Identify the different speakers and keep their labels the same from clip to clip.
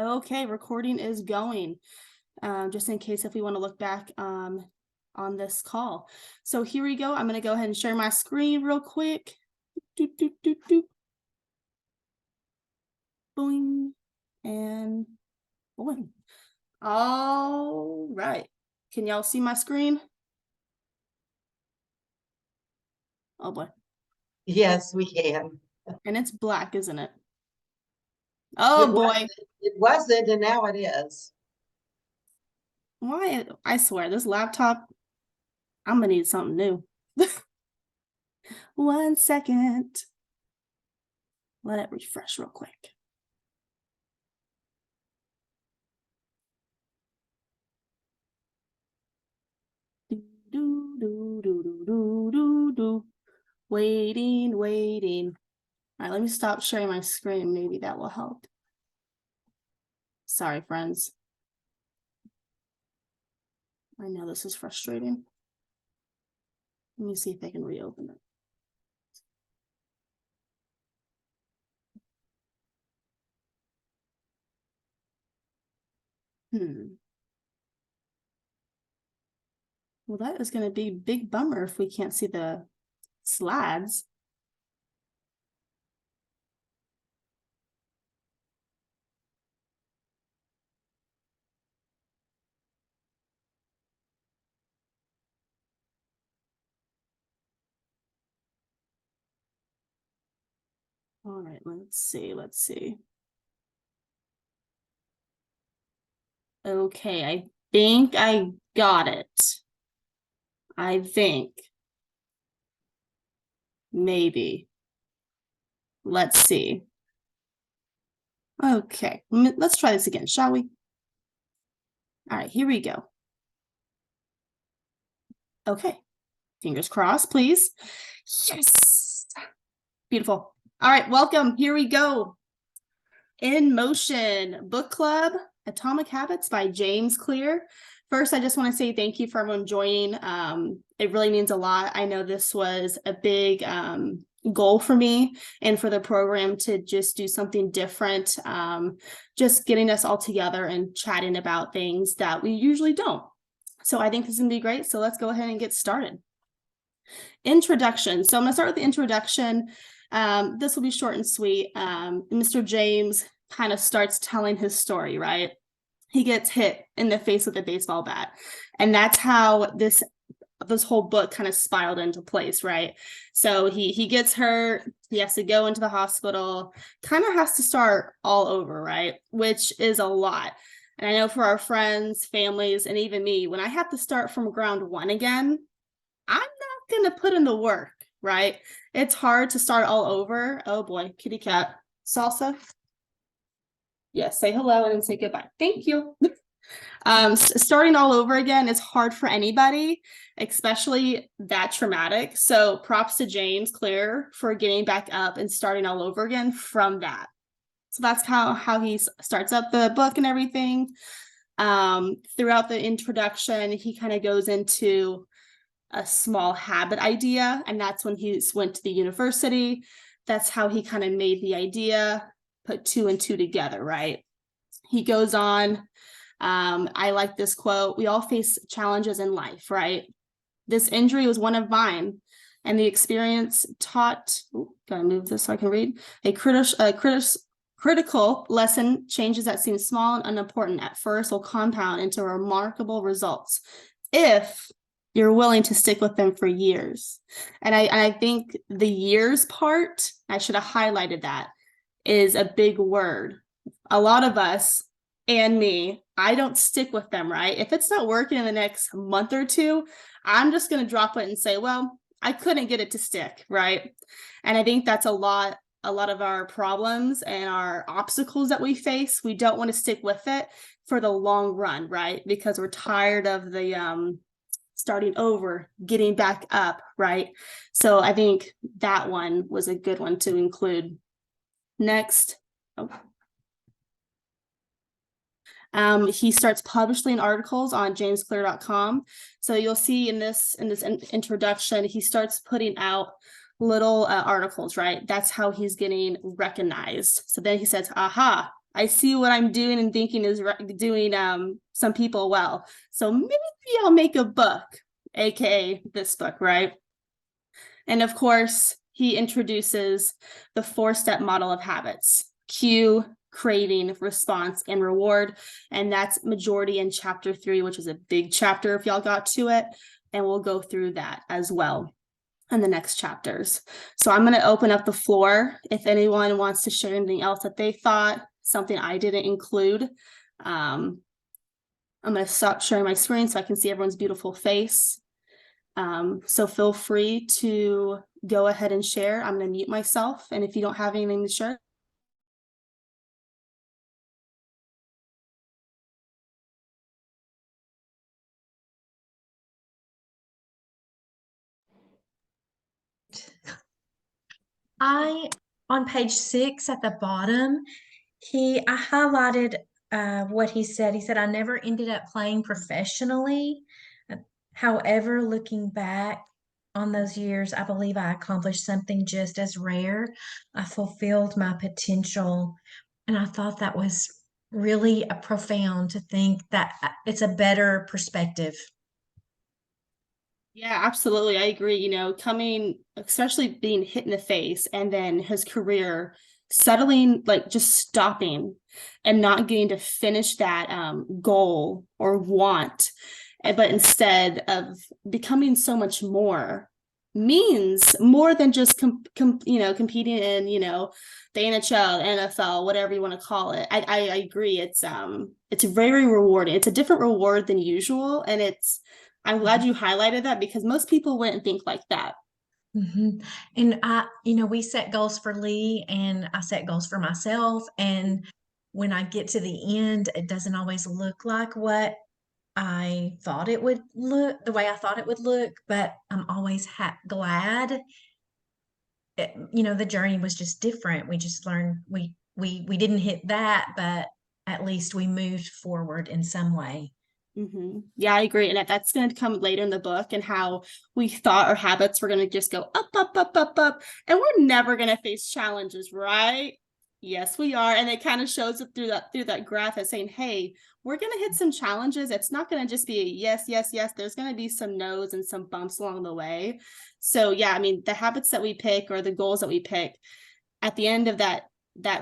Speaker 1: Okay, recording is going, just in case if we want to look back on this call. So here we go. I'm going to go ahead and share my screen real quick. Doop, doop, doop, doop. Boing. And boing. All right. Can y'all see my screen? Oh boy.
Speaker 2: Yes, we can.
Speaker 1: And it's black, isn't it? Oh boy.
Speaker 2: It wasn't, and now it is.
Speaker 1: Why? I swear, this laptop, I'm gonna need something new. 1 second. Let it refresh real quick. Do, do, do, do, do, do, do, do. Waiting. All right, let me stop sharing my screen. Maybe that will help. Sorry, friends. I know this is frustrating. Let me see if I can reopen it. Well, that is going to be a big bummer if we can't see the slides. All right, let's see. Okay, I think I got it. I think. Maybe. Let's see. Okay, let's try this again, shall we? All right, here we go. Okay, fingers crossed, please. Yes. Beautiful. All right, welcome. Here we go. In Motion, Book Club, Atomic Habits by James Clear. First, I just want to say thank you for everyone joining. It really means a lot. I know this was a big goal for me and for the program to just do something different, just getting us all together and chatting about things that we usually don't. So I think this is going to be great. So let's go ahead and get started. Introduction. So I'm going to start with the introduction. This will be short and sweet. Mr. James kind of starts telling his story, right? He gets hit in the face with a baseball bat. And that's how this whole book kind of spiraled into place, right? So he gets hurt, he has to go into the hospital, kind of has to start all over, right? Which is a lot. And I know for our friends, families, and even me, when I have to start from ground one again, I'm not going to put in the work, right? It's hard to start all over. Oh boy, kitty cat. Salsa? Yes, say hello and then say goodbye. Thank you. Starting all over again is hard for anybody, especially that traumatic. So props to James Clear for getting back up and starting all over again from that. So that's how he starts up the book and everything. Throughout the introduction, he kind of goes into a small habit idea, and that's when he went to the university. That's how he kind of made the idea, put 2 and 2 together, right? He goes on. I like this quote: "We all face challenges in life, right? This injury was one of mine, and the experience taught." Gotta move this so I can read. Critical lesson: changes that seem small and unimportant at first will compound into remarkable results if you're willing to stick with them for years. And I think the years part, I should have highlighted that, is a big word. A lot of us, and me, I don't stick with them, right? If it's not working in the next month or two, I'm just going to drop it and say, well, I couldn't get it to stick, right? And I think that's a lot of our problems and our obstacles that we face. We don't want to stick with it for the long run, right? Because we're tired of the starting over, getting back up, right? So I think that one was a good one to include. Next. He starts publishing articles on jamesclear.com. So you'll see in this introduction, he starts putting out little articles, right? That's how he's getting recognized. So then he says, aha, I see what I'm doing and thinking is doing some people well. So maybe I'll make a book, aka this book, right? And of course, he introduces the 4-step model of habits: cue, craving, response, and reward. And that's majority in chapter 3, which is a big chapter if y'all got to it. And we'll go through that as well in the next chapters. So I'm going to open up the floor if anyone wants to share anything else that they thought, something I didn't include. I'm going to stop sharing my screen so I can see everyone's beautiful face. So feel free to go ahead and share. I'm going to mute myself. And if you don't have anything to share.
Speaker 3: On page 6 at the bottom, I highlighted what he said. He said, I never ended up playing professionally. However, looking back on those years, I believe I accomplished something just as rare. I fulfilled my potential. And I thought that was really profound to think that it's a better perspective.
Speaker 1: Yeah, absolutely. I agree. You know, coming, especially being hit in the face, and then his career settling, like just stopping and not getting to finish that goal or want, but instead of becoming so much more, means more than just competing in, the NHL, NFL, whatever you want to call it. I agree. It's very rewarding. It's a different reward than usual, and I'm glad you highlighted that because most people wouldn't think like that.
Speaker 3: Mm-hmm. And we set goals for Lee and I set goals for myself. And when I get to the end, it doesn't always look like what I thought it would look, the way I thought it would look, but I'm always glad. The journey was just different. We just learned we didn't hit that, but at least we moved forward in some way.
Speaker 1: Mm-hmm. Yeah, I agree. And that's going to come later in the book, and how we thought our habits were going to just go up, up, up, up, up. And we're never going to face challenges, right? Yes, we are. And it kind of shows it through that graph as saying, hey, we're going to hit some challenges. It's not going to just be a yes, yes, yes. There's going to be some no's and some bumps along the way. So yeah, I mean, the habits that we pick or the goals that we pick, at the end of that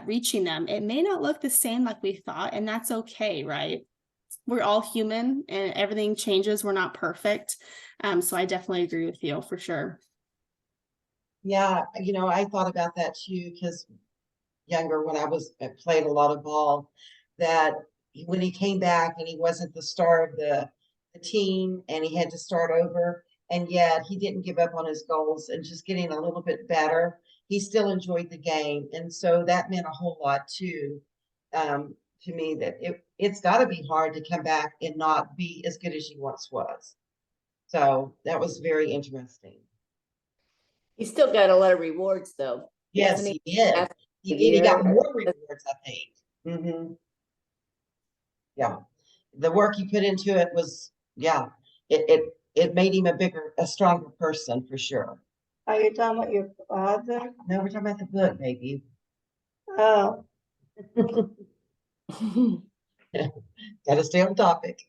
Speaker 1: reaching them, it may not look the same like we thought, and that's okay, right? We're all human and everything changes. We're not perfect. So I definitely agree with you for sure.
Speaker 2: Yeah, I thought about that too, because younger when I played a lot of ball, that when he came back and he wasn't the star of the team and he had to start over, and yet he didn't give up on his goals and just getting a little bit better. He still enjoyed the game. And so that meant a whole lot too, to me, that it's got to be hard to come back and not be as good as he once was. So that was very interesting.
Speaker 4: He still got a lot of rewards, though.
Speaker 2: Yes, he did.
Speaker 4: After
Speaker 2: He
Speaker 4: the
Speaker 2: did. He got
Speaker 4: year?
Speaker 2: more rewards, I think. Yeah. The work he put into it was, yeah, it made him a stronger person for sure.
Speaker 5: Are you talking about your father?
Speaker 2: No, we're talking about the book, baby.
Speaker 5: Oh,
Speaker 2: Gotta stay on topic.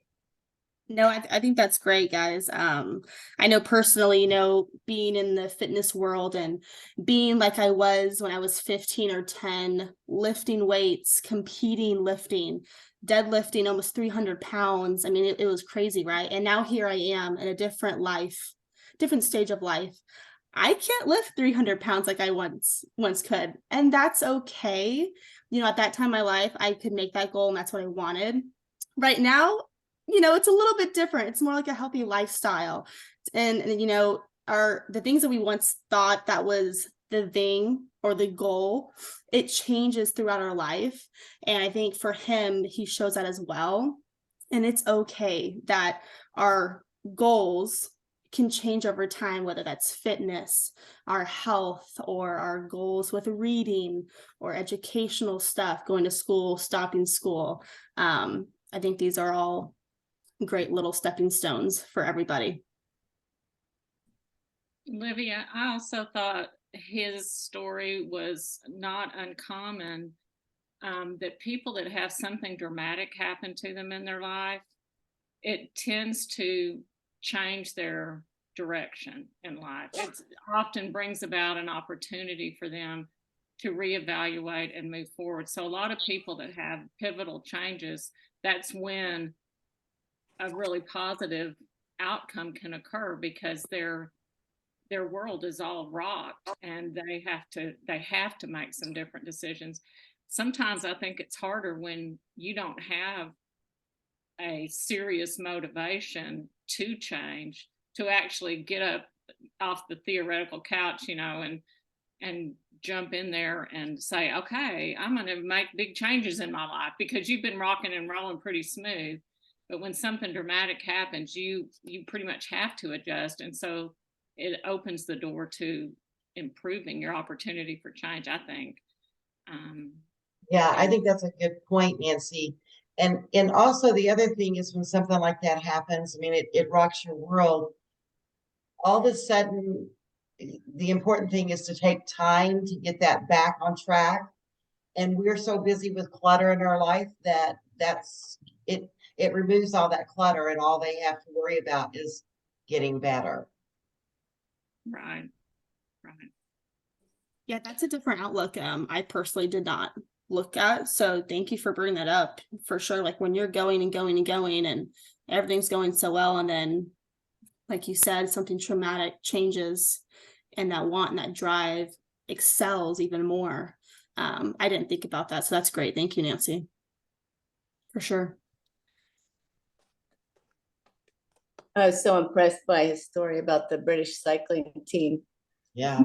Speaker 1: No, I think that's great, guys. I know personally, being in the fitness world and being like I was when I was 15 or 10, lifting weights, competing, lifting, deadlifting almost 300 pounds. I mean, it was crazy, right? And now here I am in a different stage of life. I can't lift 300 pounds like I once could. And that's okay. At that time in my life, I could make that goal and that's what I wanted. Right now, it's a little bit different. It's more like a healthy lifestyle. And the things that we once thought that was the thing or the goal, it changes throughout our life. And I think for him, he shows that as well. And it's okay that our goals can change over time, whether that's fitness, our health, or our goals with reading or educational stuff, going to school, stopping school. I think these are all great little stepping stones for everybody.
Speaker 6: Olivia, I also thought his story was not uncommon. that people that have something dramatic happen to them in their life, it tends to change their direction in life. It often brings about an opportunity for them to reevaluate and move forward. So a lot of people that have pivotal changes, that's when a really positive outcome can occur, because their world is all rocked and they have to make some different decisions. Sometimes I think it's harder when you don't have a serious motivation to change, to actually get up off the theoretical couch, and jump in there and say, okay, I'm going to make big changes in my life, because you've been rocking and rolling pretty smooth. But when something dramatic happens, you pretty much have to adjust. And so it opens the door to improving your opportunity for change, I think.
Speaker 2: Yeah, I think that's a good point, Nancy. And also the other thing is, when something like that happens, I mean, it rocks your world. All of a sudden, the important thing is to take time to get that back on track. And we're so busy with clutter in our life that it removes all that clutter, and all they have to worry about is getting better.
Speaker 6: Right.
Speaker 1: Yeah, that's a different outlook. I personally did not look at. So thank you for bringing that up. For sure. Like when you're going and going and going and everything's going so well, and then, like you said, something traumatic changes, and that want and that drive excels even more. I didn't think about that. So that's great. Thank you, Nancy. For sure.
Speaker 4: I was so impressed by his story about the British cycling team.
Speaker 2: Yeah.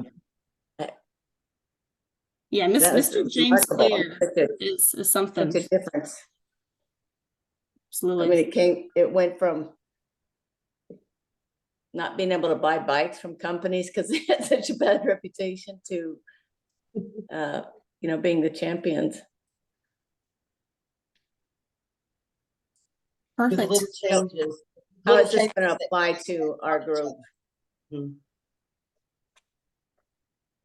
Speaker 1: Yeah,
Speaker 4: That was
Speaker 1: Mr. James
Speaker 4: remarkable.
Speaker 1: Clear is something.
Speaker 4: Such a difference.
Speaker 1: Absolutely.
Speaker 4: I mean, it went from not being able to buy bikes from companies because they had such a bad reputation to, being the champions.
Speaker 2: With
Speaker 1: Perfect.
Speaker 2: little changes.
Speaker 4: How
Speaker 2: Little
Speaker 4: is this going to
Speaker 2: changes that
Speaker 4: apply
Speaker 2: make
Speaker 4: to our group?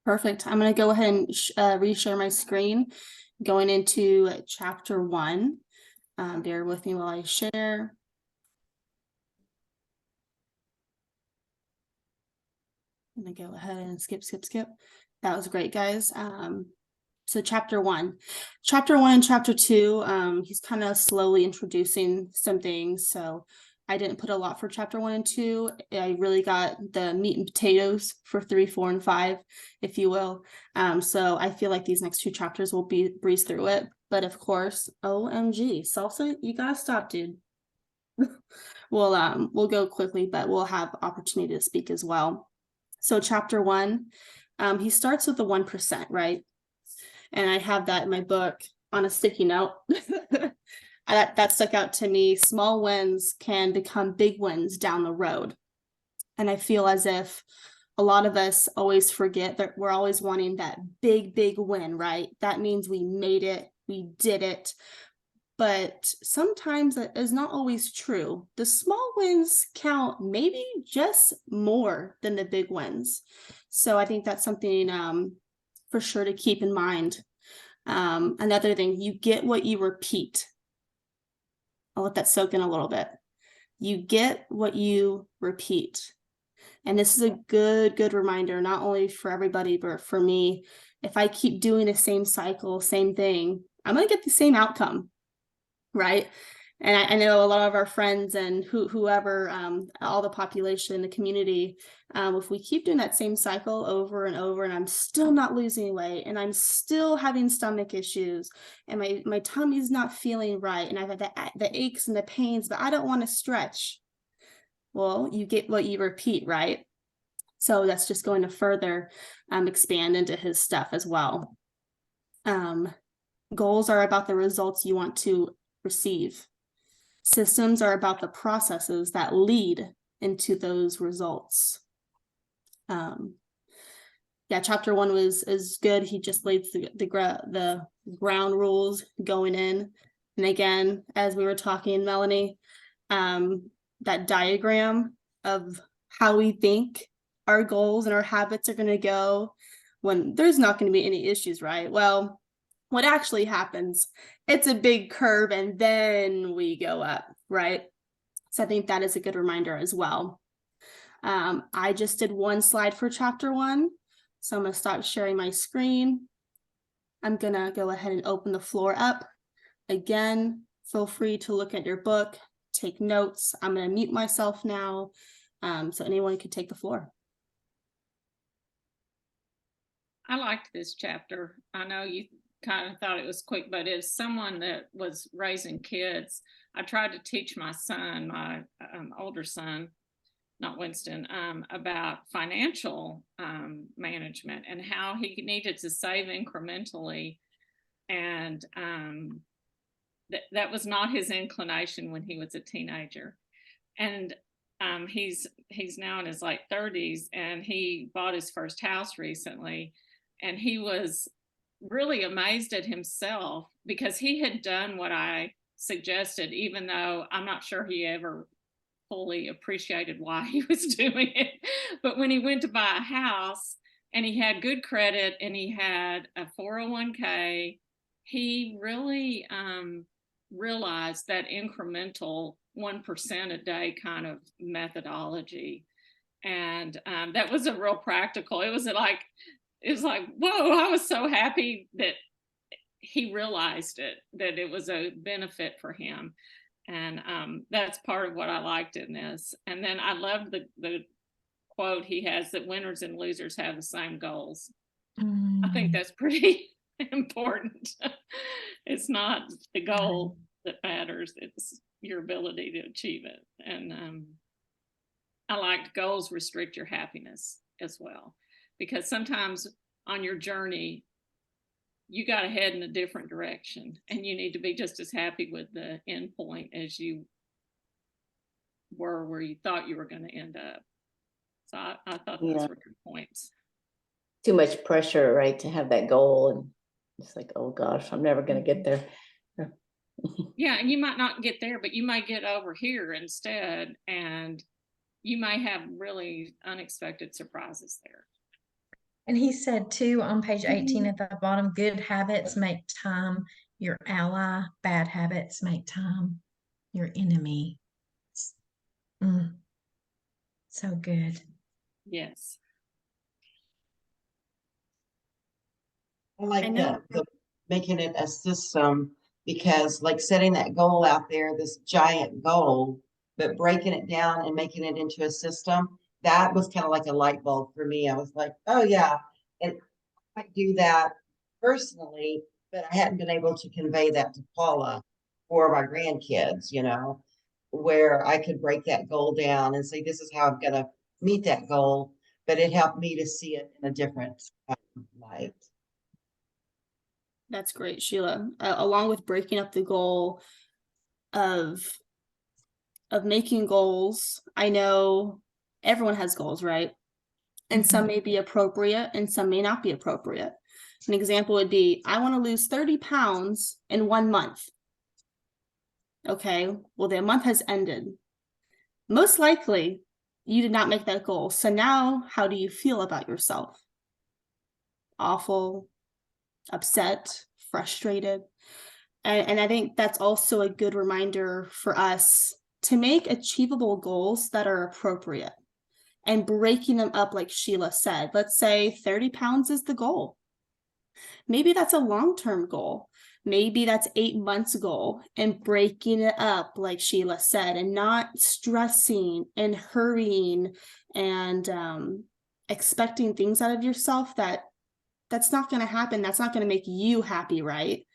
Speaker 1: Perfect. I'm going to go ahead and reshare my screen, going into chapter 1. Bear with me while I share. I'm going to go ahead and skip. That was great, guys. So chapter 1 and chapter 2, he's kind of slowly introducing some things. So I didn't put a lot for chapter 1 and 2. I really got the meat and potatoes for 3, 4, and 5, if you will. So I feel like these next 2 chapters will breeze through it. But of course, OMG, Salsa, you gotta stop, dude. We'll go quickly, but we'll have opportunity to speak as well. So chapter 1, he starts with the 1%, right? And I have that in my book on a sticky note. That stuck out to me. Small wins can become big wins down the road. And I feel as if a lot of us always forget that we're always wanting that big win, right? That means we made it, we did it. But sometimes that is not always true. The small wins count maybe just more than the big wins. So I think that's something for sure to keep in mind. Another thing, you get what you repeat. I'll let that soak in a little bit. You get what you repeat. And this is a good reminder, not only for everybody, but for me. If I keep doing the same cycle, same thing, I'm going to get the same outcome, right? And I know a lot of our friends and whoever, all the population, the community, if we keep doing that same cycle over and over, and I'm still not losing weight, and I'm still having stomach issues, and my tummy's not feeling right, and I've had the aches and the pains, but I don't want to stretch. Well, you get what you repeat, right? So that's just going to further expand into his stuff as well. Goals are about the results you want to receive. Systems are about the processes that lead into those results. Chapter 1 is good. He just laid the ground rules going in. And again, as we were talking, Melanie, that diagram of how we think our goals and our habits are going to go when there's not going to be any issues, right? Well, what actually happens, it's a big curve and then we go up, right? So I think that is a good reminder as well. I just did one slide for chapter 1. So I'm going to stop sharing my screen. I'm going to go ahead and open the floor up. Again, feel free to look at your book, take notes. I'm going to mute myself now so anyone can take the floor.
Speaker 6: I liked this chapter. I know you kind of thought it was quick, but as someone that was raising kids, I tried to teach my son, my older son, not Winston, about financial management and how he needed to save incrementally. And that was not his inclination when he was a teenager. And he's now in his late 30s, and he bought his first house recently. And he was really amazed at himself because he had done what I suggested, even though I'm not sure he ever fully appreciated why he was doing it. But when he went to buy a house and he had good credit and he had a 401k, he really realized that incremental 1% a day kind of methodology. And that was a real practical. It was like, whoa, I was so happy that he realized it, that it was a benefit for him. And that's part of what I liked in this. And then I loved the quote he has, that winners and losers have the same goals. I think that's pretty important. It's not the goal that matters, it's your ability to achieve it. And I liked goals restrict your happiness as well, because sometimes on your journey, you got to head in a different direction, and you need to be just as happy with the end point as you were where you thought you were going to end up. So I thought those were good points.
Speaker 4: Too much pressure, right, to have that goal, and it's like, oh gosh, I'm never going to get there.
Speaker 6: Yeah, and you might not get there, but you might get over here instead, and you might have really unexpected surprises there.
Speaker 3: And he said too on page 18 at the bottom, good habits make time your ally, bad habits make time your enemy. So good.
Speaker 6: Yes.
Speaker 2: I like the making it a system, because like setting that goal out there, this giant goal, but breaking it down and making it into a system, that was kind of like a light bulb for me. I was like, oh yeah, and I do that personally, but I hadn't been able to convey that to Paula or my grandkids, where I could break that goal down and say, this is how I'm going to meet that goal. But it helped me to see it in a different light.
Speaker 1: That's great, Sheila. Along with breaking up the goal of making goals, I know everyone has goals, right? And some may be appropriate and some may not be appropriate. An example would be, I want to lose 30 pounds in 1 month. Okay, well, the month has ended. Most likely, you did not make that goal. So now, how do you feel about yourself? Awful, upset, frustrated. And I think that's also a good reminder for us to make achievable goals that are appropriate and breaking them up, like Sheila said. Let's say 30 pounds is the goal. Maybe that's a long-term goal. Maybe that's 8 months goal, and breaking it up, like Sheila said, and not stressing and hurrying and expecting things out of yourself that's not going to happen. That's not going to make you happy, right?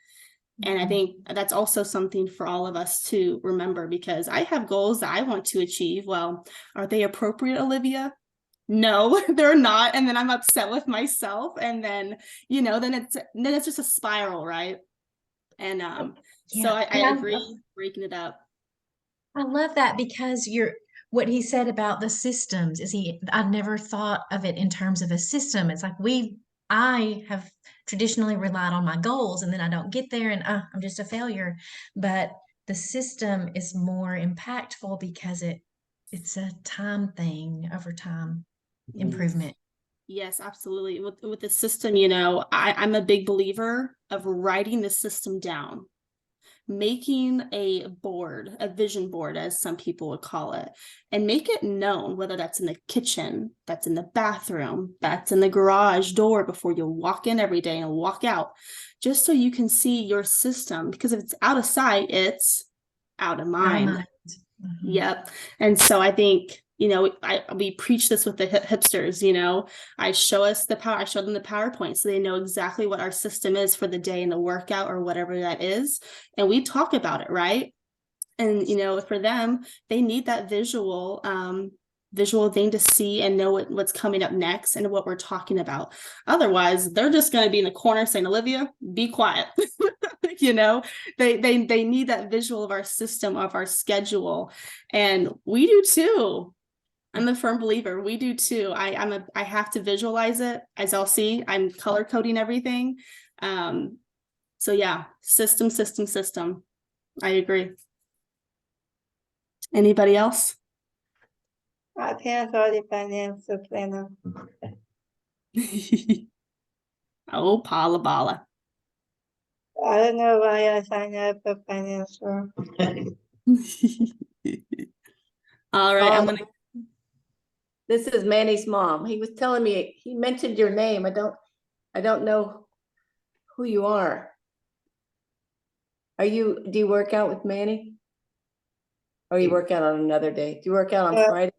Speaker 1: And I think that's also something for all of us to remember, because I have goals that I want to achieve. Well, are they appropriate, Olivia? No, they're not. And then I'm upset with myself. And then, then it's just a spiral, right? And so I agree, breaking it up.
Speaker 3: I love that, because what he said about the systems is I never thought of it in terms of a system. It's like I have traditionally relied on my goals, and then I don't get there and I'm just a failure. But the system is more impactful because it's a time thing, over time improvement.
Speaker 1: Yes, absolutely. With the system, I'm a big believer of writing the system down, making a board, a vision board, as some people would call it, and make it known, whether that's in the kitchen, that's in the bathroom, that's in the garage door before you walk in every day and walk out, just so you can see your system. Because if it's out of sight, it's out of mind.
Speaker 3: Mhm.
Speaker 1: Yep. And so I think, we preach this with the hipsters, I show them the PowerPoint so they know exactly what our system is for the day and the workout or whatever that is. And we talk about it, right? And, for them, they need that visual thing to see and know what's coming up next and what we're talking about. Otherwise, they're just going to be in the corner saying, Olivia, be quiet. They need that visual of our system, of our schedule. And we do too. I'm a firm believer. We do too. I have to visualize it, as I'll see. I'm color coding everything. So yeah, system. I agree. Anybody else?
Speaker 5: I think all the financial planner.
Speaker 1: Oh, Paula Bala.
Speaker 5: I don't know why I signed up for financial.
Speaker 1: All right, I'm gonna.
Speaker 4: This is Manny's mom. He was telling me, he mentioned your name. I don't know who you are. Do you work out with Manny? Or you work out on another day? Do you work out on
Speaker 5: Yeah.
Speaker 4: Friday?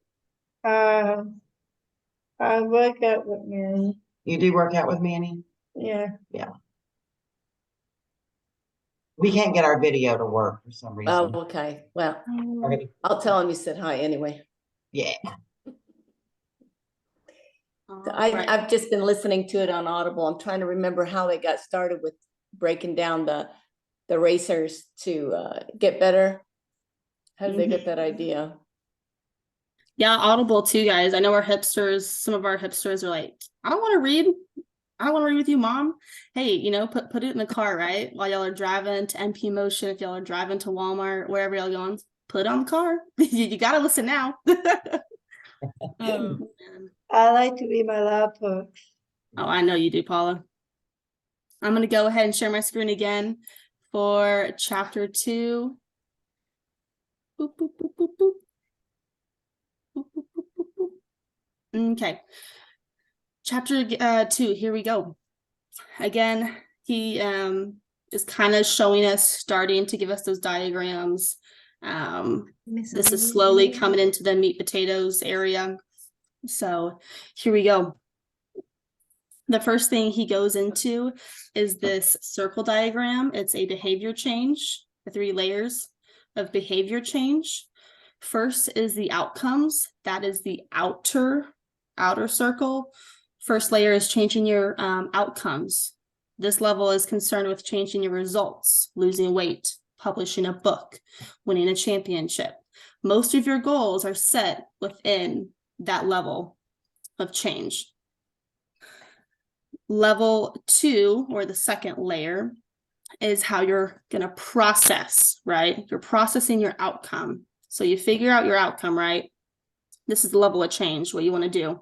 Speaker 5: I work out with Mary.
Speaker 2: You do work out with Manny?
Speaker 5: Yeah.
Speaker 2: We can't get our video to work for some reason.
Speaker 4: Oh, okay. Well,
Speaker 2: Okay.
Speaker 4: I'll tell him you said hi anyway.
Speaker 2: Yeah.
Speaker 4: I've just been listening to it on Audible. I'm trying to remember how they got started with breaking down the racers to get better. How did they get that idea?
Speaker 1: Yeah, Audible too, guys. I know our hipsters, some of our hipsters are like, I don't want to read. I don't want to read with you, mom. Hey, put it in the car, right? While y'all are driving to MP Motion, if y'all are driving to Walmart, wherever y'all going, put it on the car. You gotta listen now. Man.
Speaker 5: I like to read my lab books.
Speaker 1: Oh, I know you do, Paula. I'm gonna go ahead and share my screen again for chapter 2. Boop, boop, boop, boop, boop. Boop, boop, boop, boop, boop. Okay. Chapter 2, here we go. Again, he is kind of showing us, starting to give us those diagrams. This is slowly coming into the meat potatoes area. So here we go. The first thing he goes into is this circle diagram. It's a behavior change, the 3 layers of behavior change. First is the outcomes. That is the outer circle. First layer is changing your outcomes. This level is concerned with changing your results, losing weight, publishing a book, winning a championship. Most of your goals are set within that level of change. Level 2, or the second layer, is how you're going to process, right? You're processing your outcome. So you figure out your outcome, right? This is the level of change, what you want to do.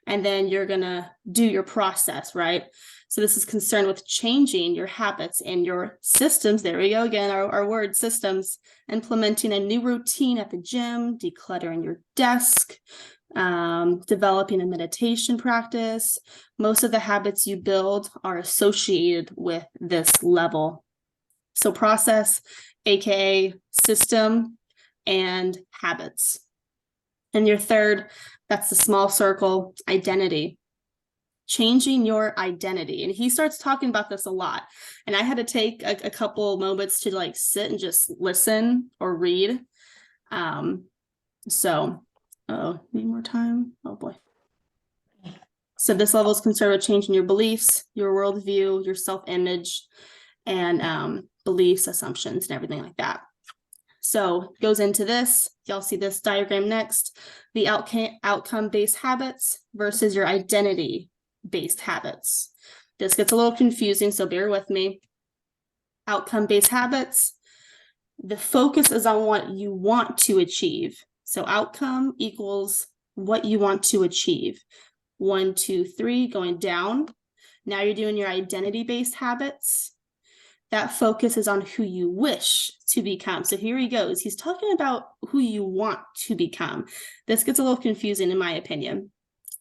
Speaker 1: And then you're going to do your process, right? So this is concerned with changing your habits and your systems. There we go again, our word, systems. Implementing a new routine at the gym, decluttering your desk, developing a meditation practice. Most of the habits you build are associated with this level. So process, aka system, and habits. And your third, that's the small circle, identity. Changing your identity. And he starts talking about this a lot. And I had to take a couple moments to sit and just listen or read. Need more time. Oh boy. So this level is concerned with changing your beliefs, your worldview, your self-image, and beliefs, assumptions, and everything like that. So goes into this. Y'all see this diagram next. The outcome-based habits versus your identity-based habits. This gets a little confusing, so bear with me. Outcome-based habits. The focus is on what you want to achieve. So outcome equals what you want to achieve. 1, 2, 3, going down. Now you're doing your identity-based habits. That focus is on who you wish to become. So here he goes. He's talking about who you want to become. This gets a little confusing in my opinion.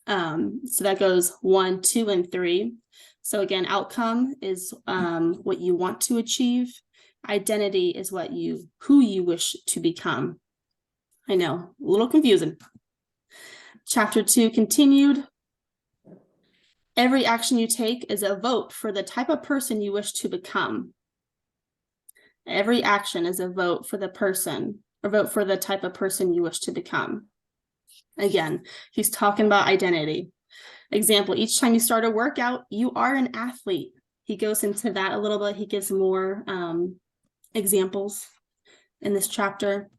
Speaker 1: So that goes 1, 2, and 3. So again, outcome is what you want to achieve. Identity is who you wish to become. I know, a little confusing. Chapter 2 continued. Every action you take is a vote for the type of person you wish to become. Every action is a vote for the person, or vote for the type of person you wish to become. Again, he's talking about identity. Example, each time you start a workout, you are an athlete. He goes into that a little bit. He gives more examples in this chapter.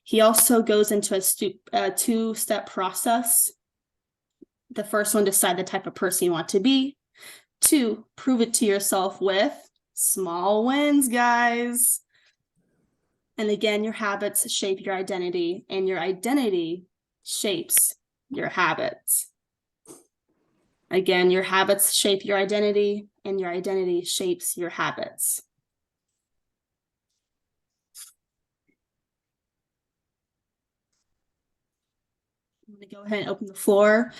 Speaker 1: He also goes into a two-step process. The first one, decide the type of person you want to be. 2, prove it to yourself with small wins, guys. And again, your habits shape your identity, and your identity shapes your habits. Again, your habits shape your identity, and your identity shapes your habits. I'm going to go ahead and open the floor.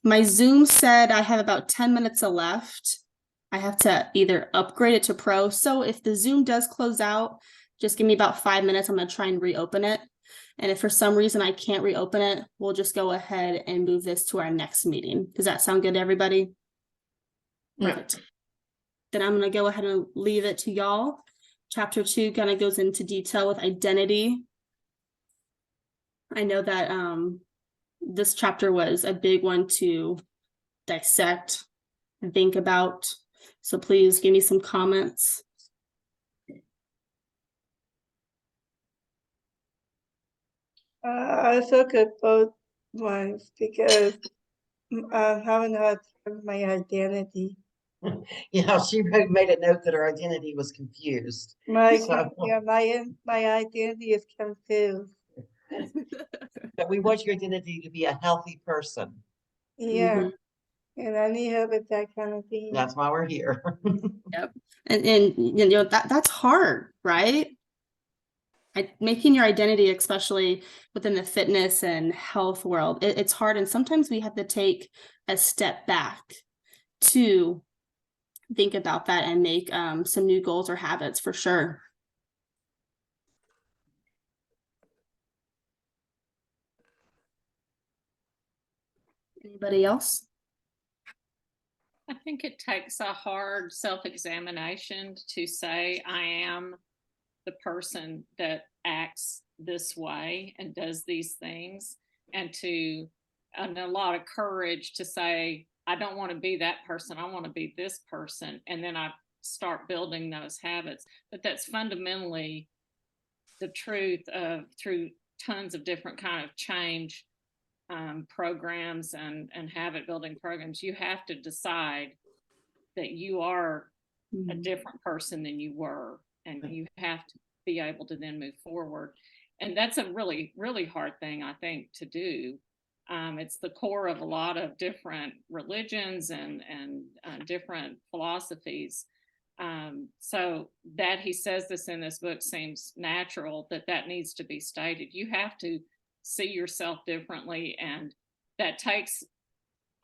Speaker 1: My Zoom said I have about 10 minutes left. I have to either upgrade it to Pro. So if the Zoom does close out, just give me about 5 minutes. I'm going to try and reopen it. And if for some reason I can't reopen it, we'll just go ahead and move this to our next meeting. Does that sound good to everybody? Perfect. Then I'm going to go ahead and leave it to y'all. Chapter 2 kind of goes into detail with identity. I know that this chapter was a big one to dissect and think about. So please give me some comments.
Speaker 5: I took it both ones because I'm having a hard time with my identity.
Speaker 2: Yeah, she made a note that her identity was confused.
Speaker 5: My
Speaker 2: So-
Speaker 5: my identity is confused.
Speaker 2: But we want your identity to be a healthy person.
Speaker 5: Yeah,
Speaker 1: Mhm.
Speaker 5: and I need help with that kind of thing.
Speaker 2: That's why we're here.
Speaker 1: And you know that's hard, right? Making your identity, especially within the fitness and health world, it's hard, and sometimes we have to take a step back to think about that and make some new goals or habits for sure. Anybody else?
Speaker 6: I think it takes a hard self-examination to say, I am the person that acts this way and does these things, and a lot of courage to say, I don't want to be that person. I want to be this person. And then I start building those habits. But that's fundamentally the truth through tons of different kind of change programs and habit building programs. You have to decide that you are a different person than you were, and you have to be able to then move forward. And that's a really, really hard thing, I think, to do. It's the core of a lot of different religions and different philosophies. So that he says this in this book seems natural, that needs to be stated. You have to see yourself differently, and that takes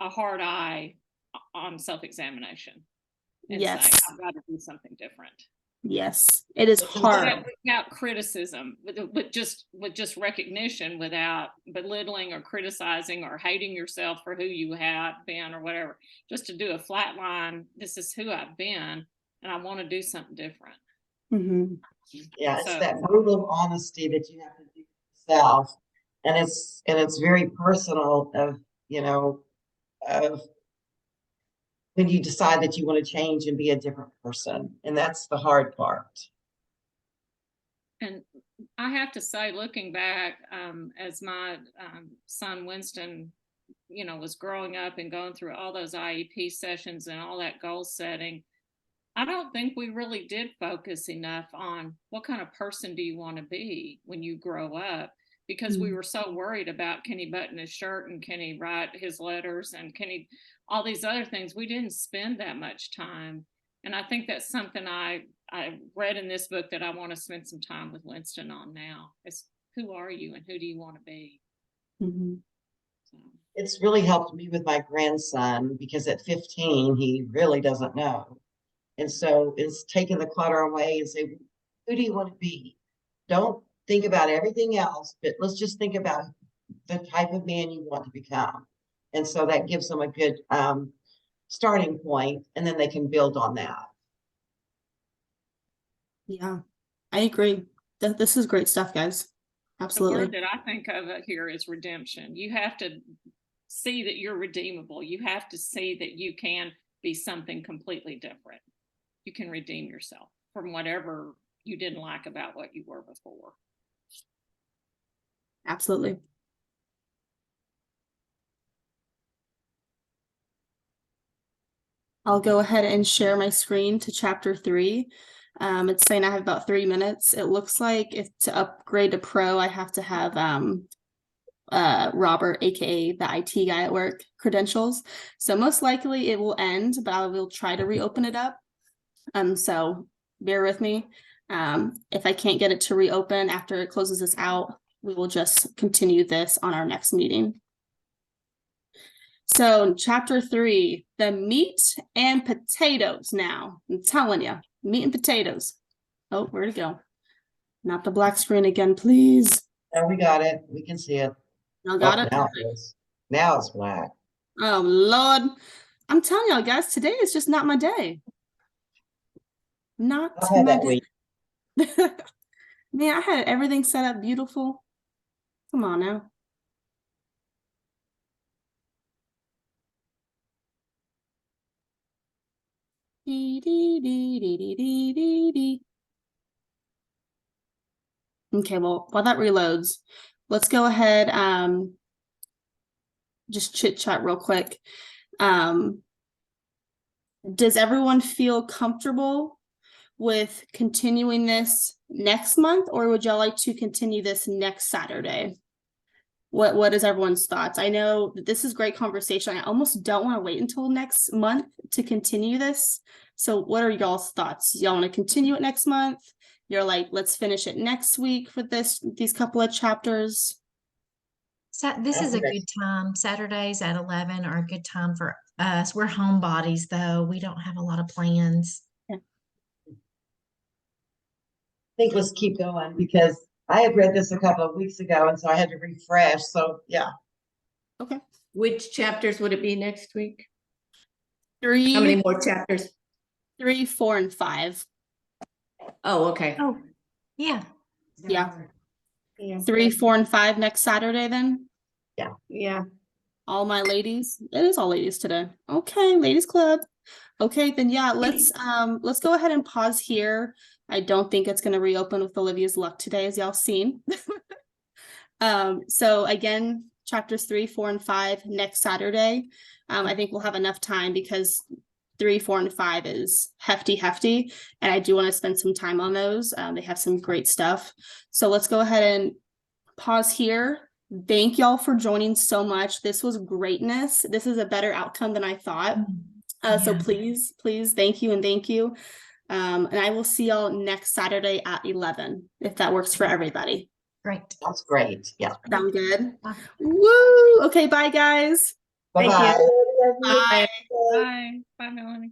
Speaker 6: a hard eye on self-examination. And
Speaker 1: Yes.
Speaker 6: say, I've got to do something different.
Speaker 1: Yes, it is hard.
Speaker 6: Without criticism, with just recognition, without belittling or criticizing or hating yourself for who you have been or whatever. Just to do a flat line, this is who I've been, and I want to do something different.
Speaker 1: Mm-hmm.
Speaker 2: Yeah, it's that brutal honesty that you have to do yourself. And it's very personal of when you decide that you want to change and be a different person. And that's the hard part.
Speaker 6: And I have to say, looking back, as my son Winston, was growing up and going through all those IEP sessions and all that goal setting, I don't think we really did focus enough on what kind of person do you want to be when you grow up. because we were so worried about, can he button his shirt and can he write his letters and can he, all these other things. We didn't spend that much time. And I think that's something I read in this book that I want to spend some time with Winston on now. Is who are you and who do you want to be?
Speaker 1: Mhm.
Speaker 6: So,
Speaker 2: It's really helped me with my grandson because at 15, he really doesn't know. And so it's taking the clutter away and say, who do you want to be? Don't think about everything else, but let's just think about the type of man you want to become. And so that gives them a good starting point, and then they can build on that.
Speaker 1: Yeah, I agree. This is great stuff, guys.
Speaker 6: the
Speaker 1: Absolutely.
Speaker 6: word that I think of here is redemption. You have to see that you're redeemable. You have to see that you can be something completely different. You can redeem yourself from whatever you didn't like about what you were before.
Speaker 1: Absolutely. I'll go ahead and share my screen to chapter 3. It's saying I have about 3 minutes. It looks like if to upgrade to pro, I have to have Robert, aka the IT guy at work, credentials. So most likely it will end, but I will try to reopen it up. So bear with me. If I can't get it to reopen after it closes this out, we will just continue this on our next meeting. So chapter 3, the meat and potatoes now. I'm telling you, meat and potatoes. Oh, where'd it go? Not the black screen again, please.
Speaker 2: Now we got it. We can see it.
Speaker 1: Y'all got
Speaker 2: Oh,
Speaker 1: it?
Speaker 2: now it is. Now it's black.
Speaker 1: Oh, Lord. I'm telling y'all, guys, today is just not my day. Not
Speaker 2: I've had
Speaker 1: my
Speaker 2: that
Speaker 1: day.
Speaker 2: week.
Speaker 1: Man, I had everything set up beautiful. Come on now. Dee, dee, dee, dee, dee, dee, dee, dee. Okay, well, while that reloads, let's go ahead, just chit chat real quick. Does everyone feel comfortable with continuing this next month, or would y'all like to continue this next Saturday? What is everyone's thoughts? I know that this is great conversation. I almost don't want to wait until next month to continue this. So what are y'all's thoughts? Y'all want to continue it next month? You're like, let's finish it next week for these couple of chapters.
Speaker 3: So this is a good time. Saturdays at 11 are a good time for us. We're homebodies though. We don't have a lot of plans.
Speaker 2: I think let's keep going because I had read this a couple of weeks ago, and so I had to refresh. So yeah.
Speaker 1: Okay.
Speaker 4: Which chapters would it be next week? How
Speaker 1: 3,
Speaker 4: many more chapters?
Speaker 1: 3, 4, and 5.
Speaker 4: Oh, okay.
Speaker 3: Oh, yeah.
Speaker 1: Yeah.
Speaker 5: Yeah.
Speaker 1: 3, 4, and 5 next Saturday then.
Speaker 5: Yeah.
Speaker 1: All my ladies. It is all ladies today. Okay, ladies club. Okay, then yeah, let's go ahead and pause here. I don't think it's gonna reopen with Olivia's luck today, as y'all seen. So again, chapters 3, 4, and 5 next Saturday. I think we'll have enough time because 3, 4, and 5 is hefty, and I do want to spend some time on those. They have some great stuff. So let's go ahead and pause here. Thank y'all for joining so much. This was greatness. This is a better outcome than I thought. So
Speaker 3: Yeah.
Speaker 1: please, thank you and thank you. And I will see y'all next Saturday at 11, if that works for everybody.
Speaker 3: Great.
Speaker 2: That's great. Yeah.
Speaker 1: Sound good?
Speaker 3: Bye.
Speaker 1: Woo! Okay, bye guys.
Speaker 2: Bye-bye.
Speaker 1: Bye.
Speaker 6: Bye. Bye, Melanie.